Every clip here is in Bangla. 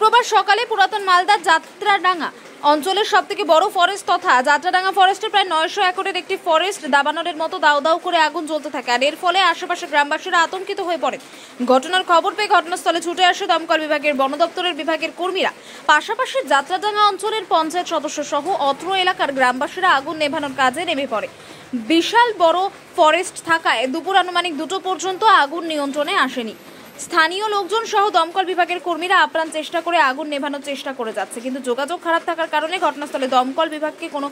শুক্রবার সকালে পুরাতন মালদার যাত্রাডাঙ্গা অঞ্চলের সবথেকে বড় ফরেস্ট তথা যাত্রাডাঙ্গা ফরেস্টের প্রায় 900 একরের একটি ফরেস্ট দাবানলের মতো দাউ দাউ করে আগুন জ্বলতে থাকে আর এর ফলে আশেপাশের গ্রামবাসীরা আতঙ্কিত হয়ে পড়ে। ঘটনার খবর পেয়ে ঘটনাস্থলে ছুটে আসে দমকল বিভাগের বন দপ্তরের বিভাগের কর্মীরা। পাশাপাশি যাত্রাডাঙ্গা অঞ্চলের পঞ্চায়েত সদস্য সহ অত্র এলাকার গ্রামবাসীরা আগুন নেভানোর কাজে নেমে পড়ে। বিশাল বড় ফরেস্ট থাকায় দুপুর আনুমানিক 2টো পর্যন্ত আগুন নিয়ন্ত্রণে আসেনি। স্থানীয় লোকজন সহ দমকল বিভাগের কর্মীরা আপ্রাণ চেষ্টা করে আগুন নেভানোর চেষ্টা করে যাচ্ছে, কিন্তু যোগাযোগ খারাপ থাকার কারণে ঘটনাস্থলে দমকল বিভাগকে কোনো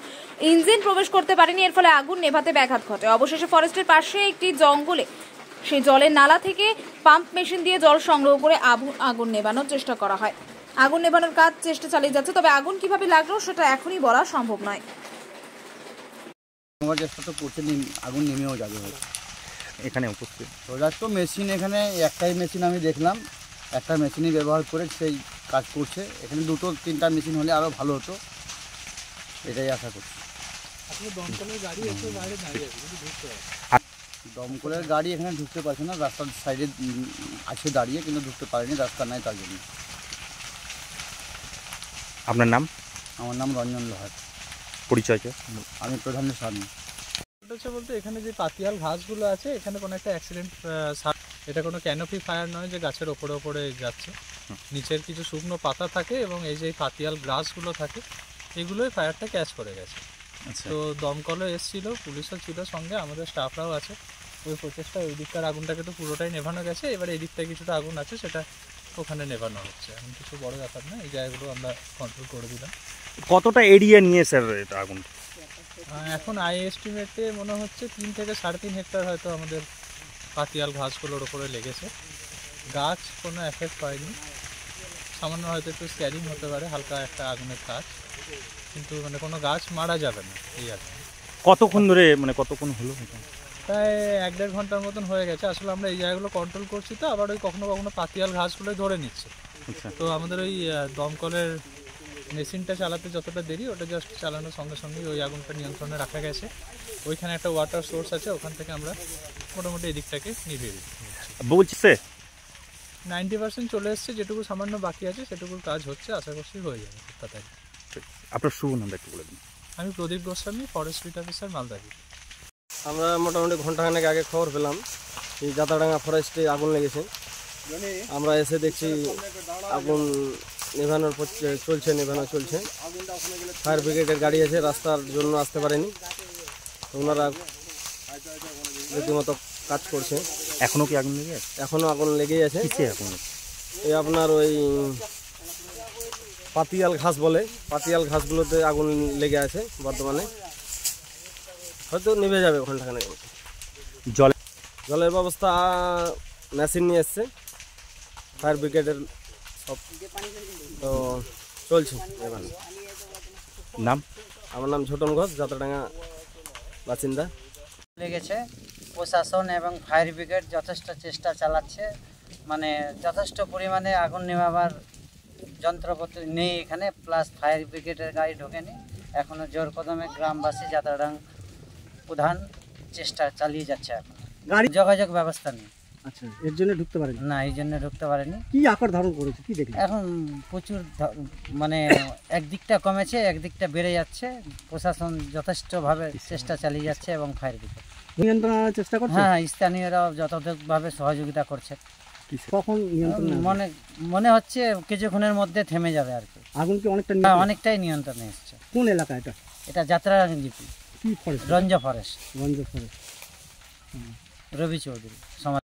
ইঞ্জিন প্রবেশ করতে পারেনি। এর ফলে আগুন নেভাতে ব্যাঘাত ঘটে। অবশেষে ফরেস্টের পাশে একটি জঙ্গলে সেই জলের নালা থেকে পাম্প মেশিন দিয়ে জল সংগ্রহ করে আগুন নেভানোর চেষ্টা করা হয়। আগুন নেভানোর কাজ চেষ্টা চালিয়ে যাচ্ছে, তবে আগুন কিভাবে লাগলো সেটা এখনই বলা সম্ভব নয়। আগুন নেমেও যাবে এখানে উপস্থিত তো মেশিন, এখানে একটাই মেশিন আমি দেখলাম, একটা মেশিনই ব্যবহার করে সেই কাজ করছে। এখানে 2-3টা মেশিন হলে আরও ভালো হতো, এটাই আশা করছি। দমকলের গাড়ি এখানে ঢুকতে পারছে না, রাস্তার সাইডে আছে দাঁড়িয়ে, কিন্তু ঢুকতে পারেনি, রাস্তা নাই তার জন্য। আপনার নাম? আমার নাম রঞ্জন লোহার। পরিচয়? আমি প্রধানের স্বামী। বলতে এখানে যে পাতিয়াল ঘাসগুলো আছে, এখানে কোনো একটা অ্যাক্সিডেন্ট, এটা কোনো ক্যানোপি ফায়ার নয় যে গাছের ওপরে ওপরে যাচ্ছে। নিচের কিছু শুকনো পাতা থাকে এবং এই যে পাতিয়াল গ্রাসগুলো থাকে, এগুলোই ফায়ারটা ক্যাচ করে গেছে। তো দমকলও এসেছিল, পুলিশও ছিল সঙ্গে, আমাদের স্টাফরাও আছে। ওই প্রচেষ্টা ওই দিকটার আগুনটাকে তো পুরোটাই নেভানো গেছে, এবারে এই দিকটায় কিছুটা আগুন আছে, সেটা ওখানে নেভানো হচ্ছে। এখন কিছু বড় ব্যাপার না, এই জায়গাগুলো আমরা কন্ট্রোল করে দিলাম। কতটা এরিয়া নিয়ে স্যার এটা আগুন? এখন আই এস্টিমেটে মনে হচ্ছে 3 থেকে 3.5 হেক্টর হয়তো আমাদের পাতিয়াল ঘাসগুলোর ওপরে লেগেছে। গাছ কোনো এফেক্ট হয়নি, সামান্য হয়তো একটু স্ক্যারিং হতে পারে, হালকা একটা আগুনের কাজ, কিন্তু মানে কোনো গাছ মারা যাবে না এই আগুন। কতক্ষণ ধরে, মানে কতক্ষণ হলো? প্রায় 1-1.5 ঘন্টার মতন হয়ে গেছে। আসলে আমরা এই জায়গাগুলো কন্ট্রোল করছি, তো আবার ওই কখনো কখনো পাতিয়াল ঘাসগুলোই ধরে নিচ্ছে। তো আমাদের ওই দমকলের মেশিনটা চালাতে যতটা দেরি, ওটা জাস্ট চালানোর সঙ্গে সঙ্গেই ওই আগুনটা নিয়ন্ত্রণে রাখা গেছে। ওইখানে একটা ওয়াটার সোর্স আছে, ওখান থেকে আমরা মোটামুটি এই দিকটাকে নিভিয়ে দিচ্ছি। বলছি স্যার 90% চলে এসছে, যেটুকু সামান্য বাকি আছে সেটুকুর কাজ হচ্ছে, আশা করছি হয়ে যাবে খুব তাড়াতাড়ি। আপনার শুভ নামটা একটু বলে দিন। আমি প্রদীপ গোস্বামী, ফরেস্ট রিট অফিসার, মালদা। আমরা মোটামুটি ঘন্টাখানেক আগে খবর পেলাম এই যাত্রাডাঙ্গা ফরেস্টে আগুন লেগেছে। আমরা এসে দেখছি আগুন নেভানোর চলছে, নেভানো চলছে। ফায়ার ব্রিগেডের গাড়ি আছে, রাস্তার জন্য আসতে পারেনি, ওনারা রীতিমতো কাজ করছে। এখনও কি আগুন লেগে আছে? এখনও আগুন লেগেই আছে। এই আপনার ওই পাতিয়াল ঘাস বলে, পাতিয়াল ঘাসগুলোতে আগুন লেগে আছে বর্তমানে, হয়তো নিভে যাবে ঘন্টাখানেক। জলের ব্যবস্থা মেশিন নিয়ে এসছে ফায়ার ব্রিগেডের সব, তো চলছে। এবার নাম? আমার নাম ছোটন ঘোষ, যাত্রাডাঙ্গা বাসিন্দা। লেগেছে, প্রশাসন এবং ফায়ার ব্রিগেড যথেষ্ট চেষ্টা চালাচ্ছে, মানে যথেষ্ট পরিমাণে আগুন নেভাবার যন্ত্রপাতি নেই এখানে, প্লাস ফায়ার ব্রিগেডের গাড়ি ঢোকেনি। এখনও জোর কদমে গ্রামবাসী যাত্রাডাঙ্গা প্রধান চেষ্টা চালিয়ে যাচ্ছে। এখন গাড়ি যোগাযোগ ব্যবস্থা নেই। আচ্ছা, এর জন্য ঢুকতে পারেনি? না, এই জন্য ঢুকতে পারেনি। কি আকার ধারণ করেছে, কি দেখলেন? এখন প্রচুর, মানে একদিকটা কমেছে, একদিকটা বেড়ে যাচ্ছে। প্রশাসন যথেষ্টভাবে চেষ্টা চালিয়ে যাচ্ছে এবং ফায়ার ব্রিগেড নিয়ন্ত্রণের চেষ্টা করছে। হ্যাঁ, স্থানীয়রাও যথাযথভাবে সহযোগিতা করছে। কখন নিয়ন্ত্রণ? মনে হচ্ছে কিছুক্ষণের মধ্যে থেমে যাবে আর কি। আগুন কি অনেকটাই নিয়ন্ত্রণে এসছে। কোন এলাকা এটা? এটা যাত্রাডাঙ্গা জিপি, কি forest? Range forest, range forest. Rabi Chowdhury সমাজ।